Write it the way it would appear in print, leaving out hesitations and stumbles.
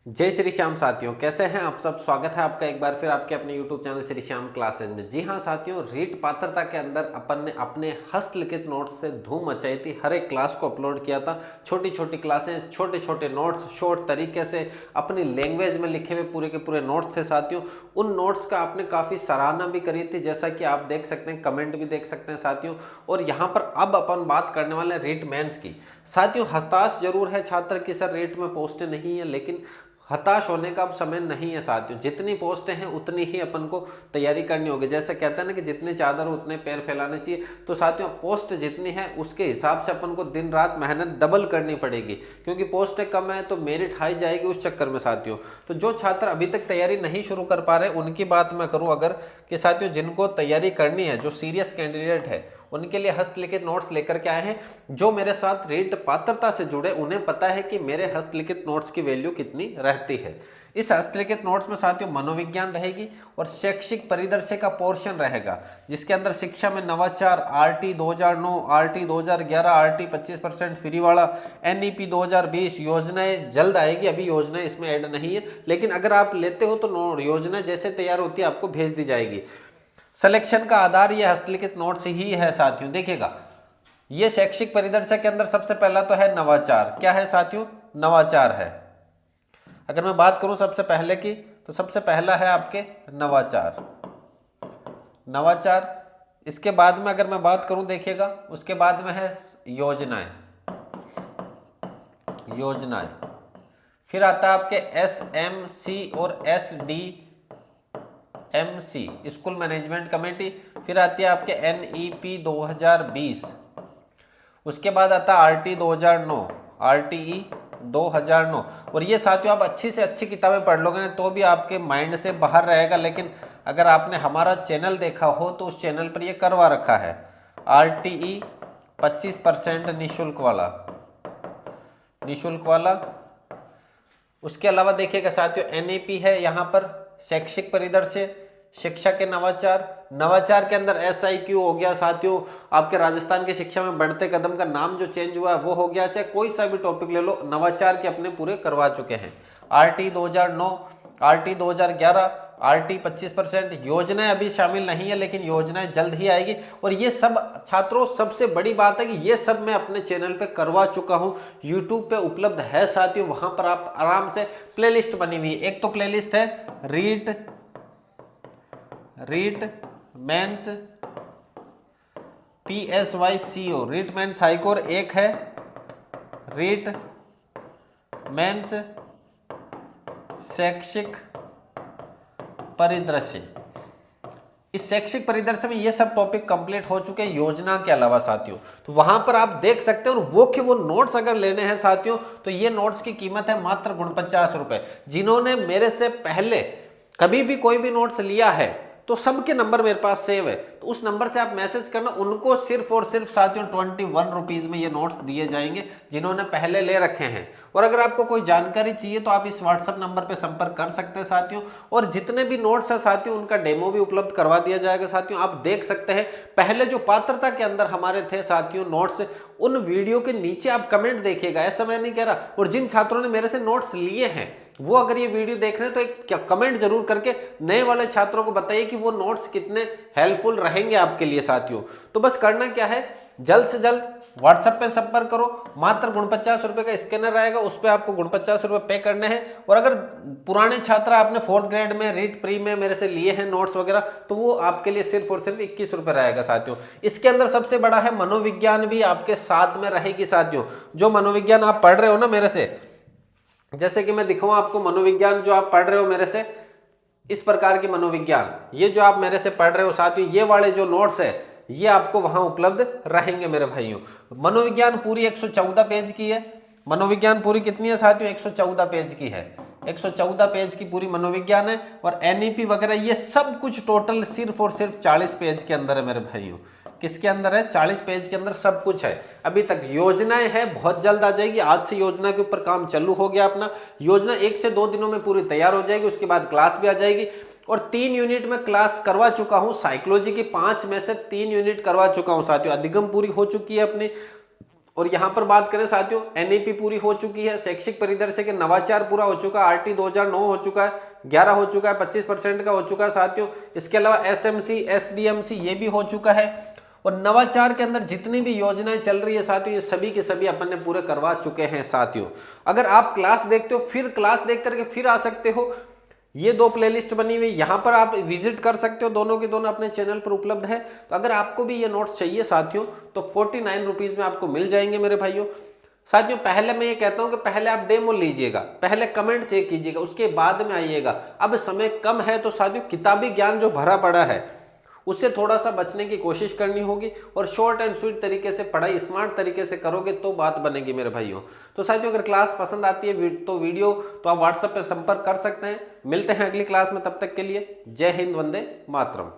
जय श्री श्याम साथियों, कैसे हैं आप सब। स्वागत है आपका एक बार फिर आपके अपने YouTube channel Shri Shyam classes में। जी हाँ साथियों, रीट पात्रता के अंदर अपन ने अपने हस्तलिखित नोट्स से धूम मचाई थी। हर एक क्लास को अपलोड किया था, छोटी छोटी क्लासेस, छोटे छोटे नोट्स, शॉर्ट तरीके से अपनी लैंग्वेज में लिखे हुए पूरे के पूरे नोट्स थे साथियों। उन नोट्स का आपने काफ़ी सराहना भी करी थी, जैसा कि आप देख सकते हैं, कमेंट भी देख सकते हैं साथियों। और यहाँ पर अब अपन बात करने वाले हैं रीट मेंस की। साथियों, हताश जरूर है छात्र की सर रीट में पोस्टें नहीं है, लेकिन हताश होने का अब समय नहीं है साथियों। जितनी पोस्टें हैं उतनी ही अपन को तैयारी करनी होगी। जैसे कहते हैं ना कि जितनी चादर उतने पैर फैलाने चाहिए, तो साथियों पोस्ट जितनी है उसके हिसाब से अपन को दिन रात मेहनत डबल करनी पड़ेगी, क्योंकि पोस्टें कम है तो मेरिट हाई जाएगी उस चक्कर में साथियों। तो जो छात्र अभी तक तैयारी नहीं शुरू कर पा रहे उनकी बात मैं करूँ अगर, कि साथियों जिनको तैयारी करनी है, जो सीरियस कैंडिडेट है, उनके लिए हस्तलिखित नोट्स लेकर के आए हैं। जो मेरे साथ रीट पात्रता से जुड़े उन्हें पता है कि मेरे हस्तलिखित नोट्स की वैल्यू कितनी रहती है। इस हस्तलिखित नोट्स में साथियों मनोविज्ञान रहेगी और शैक्षिक परिदृश्य का पोर्शन रहेगा, जिसके अंदर शिक्षा में नवाचार, आरटी 2009, आरटी 2011, आरटी 25% फ्री वाला, एनईपी 2020, योजनाएं जल्द आएगी। अभी योजनाएं इसमें ऐड नहीं है, लेकिन अगर आप लेते हो तो योजना जैसे तैयार होती है आपको भेज दी जाएगी। सिलेक्शन का आधार ये हस्तलिखित नोट्स ही है साथियों। देखिएगा, ये शैक्षिक परिदृश्य के अंदर सबसे पहला तो है नवाचार। क्या है साथियों? नवाचार है। अगर मैं बात करूं सबसे पहले की, तो सबसे पहला है आपके नवाचार। नवाचार, इसके बाद में अगर मैं बात करूं, देखिएगा, उसके बाद में है योजनाएं। योजनाएं, फिर आता है आपके SMC और SDMC, स्कूल मैनेजमेंट कमेटी। फिर आती है आपके NEP 2020। उसके बाद आता है RT 2009, RTE 2009। और ये साथियों आप अच्छी से अच्छी किताबें पढ़ लोगे ना तो भी आपके माइंड से बाहर रहेगा, लेकिन अगर आपने हमारा चैनल देखा हो तो उस चैनल पर ये करवा रखा है। RTE 25% निःशुल्क वाला। उसके अलावा देखिएगा साथियों, NEP है यहाँ पर शैक्षिक परिदृश्य, शिक्षा के नवाचार के अंदर SIQ हो गया साथियों। आपके राजस्थान की शिक्षा में बढ़ते कदम का नाम जो चेंज हुआ है वो हो गया। चाहे कोई सा भी टॉपिक ले लो, नवाचार के अपने पूरे करवा चुके हैं। RT 2009, RT 2011, RT 25%। योजनाएं अभी शामिल नहीं है, लेकिन योजनाएं जल्द ही आएगी। और ये सब छात्रों, सबसे बड़ी बात है कि ये सब मैं अपने चैनल पे करवा चुका हूं, यूट्यूब पे उपलब्ध है साथियों। वहां पर आप आराम से, प्लेलिस्ट बनी हुई है। एक तो प्लेलिस्ट है REET mains PSYCO, REET mains hardcore. एक है रीट मेंस शैक्षिक परिदृश्य। इस शैक्षिक परिदृश्य में ये सब टॉपिक कंप्लीट हो चुके हैं योजना के अलावा साथियों। तो वहां पर आप देख सकते हैं। और वो नोट्स अगर लेने हैं साथियों, तो ये नोट्स की कीमत है मात्र 49 रुपए। जिन्होंने मेरे से पहले कभी भी कोई भी नोट्स लिया है तो सबके नंबर मेरे पास सेव है, तो उस नंबर से आप मैसेज करना, उनको सिर्फ और सिर्फ साथियों 21 रुपीज में ये नोट्स दिए जाएंगे जिन्होंने पहले ले रखे हैं। और अगर आपको कोई जानकारी चाहिए तो आप इस व्हाट्सएप नंबर पे संपर्क कर सकते हैं साथियों। और जितने भी नोट्स है साथियों उनका डेमो भी उपलब्ध करवा दिया जाएगा साथियों। आप देख सकते हैं पहले जो पात्रता के अंदर हमारे थे साथियों नोट्स, उन वीडियो के नीचे आप कमेंट देखिएगा, ऐसा मैं नहीं कह रहा। और जिन छात्रों ने मेरे से नोट्स लिए हैं वो अगर ये वीडियो देख रहे हैं तो एक कमेंट जरूर करके नए वाले छात्रों को बताइए कि वो नोट्स कितने हेल्पफुल रहेंगे आपके लिए साथियों। तो बस करना क्या है, जल्द से जल्द व्हाट्सएप पे संपर्क करो। मात्र 49 रुपए का स्कैनर आएगा, उस पर आपको 49 रुपए पे करने हैं। और अगर पुराने छात्र आपने 4th ग्रेड में रीट प्री में मेरे से लिए हैं नोट्स वगैरह, तो वो आपके लिए सिर्फ और सिर्फ 21 रुपए रहेगा साथियों। इसके अंदर सबसे बड़ा है मनोविज्ञान भी आपके साथ में रहेगी साथियों। जो मनोविज्ञान आप पढ़ रहे हो ना मेरे से, जैसे कि मैं दिखाऊं आपको मनोविज्ञान जो आप पढ़ रहे हो मेरे से, इस प्रकार की मनोविज्ञान, ये जो आप मेरे से पढ़ रहे हो साथियों, ये वाले जो नोट्स है ये आपको वहां उपलब्ध रहेंगे मेरे भाइयों। मनोविज्ञान पूरी 114 पेज की है। मनोविज्ञान पूरी कितनी है साथियों? 114 पेज की है। 114 पेज की पूरी मनोविज्ञान है। और NEP वगैरह ये सब कुछ टोटल सिर्फ और सिर्फ 40 पेज के अंदर है मेरे भाइयों। किसके अंदर है? 40 पेज के अंदर सब कुछ है। अभी तक योजनाएं है, बहुत जल्द आ जाएगी। आज से योजना के ऊपर काम चालू हो गया अपना। योजना 1 से 2 दिनों में पूरी तैयार हो जाएगी। उसके बाद क्लास भी आ जाएगी। और 3 यूनिट में क्लास करवा चुका हूं साइकोलॉजी की, 5 में से 3 यूनिट करवा चुका हूं साथियों। अधिगम पूरी हो चुकी है अपनी। और यहां पर बात करें साथियों, एनईपी पूरी हो चुकी है, शैक्षिक परिदृश्य के नवाचार पूरा हो चुका है, आरटी 2009 हो चुका है, 11 हो चुका है, 25% का हो चुका है साथियों। इसके अलावा एसएमसी, एसडीएमसी ये भी हो चुका है। और नवाचार के अंदर जितनी भी योजनाएं चल रही है साथियों, ये सभी के सभी अपन ने पूरे करवा चुके हैं साथियों। अगर आप क्लास देखते हो, फिर क्लास देख करके फिर आ सकते हो, ये 2 प्लेलिस्ट बनी हुई, यहां पर आप विजिट कर सकते हो, दोनों के दोनों अपने चैनल पर उपलब्ध है। तो अगर आपको भी ये नोट्स चाहिए साथियों तो 49 रुपीज में आपको मिल जाएंगे मेरे भाइयों। साथियों पहले मैं ये कहता हूं कि पहले आप डेमो लीजिएगा, पहले कमेंट चेक कीजिएगा, उसके बाद में आइएगा। अब समय कम है तो साथियों किताबी ज्ञान जो भरा पड़ा है उससे थोड़ा सा बचने की कोशिश करनी होगी, और शॉर्ट एंड स्वीट तरीके से पढ़ाई स्मार्ट तरीके से करोगे तो बात बनेगी मेरे भाइयों। तो साथियों अगर क्लास पसंद आती है तो वीडियो तो आप व्हाट्सएप पे संपर्क कर सकते हैं। मिलते हैं अगली क्लास में, तब तक के लिए जय हिंद, वंदे मातरम।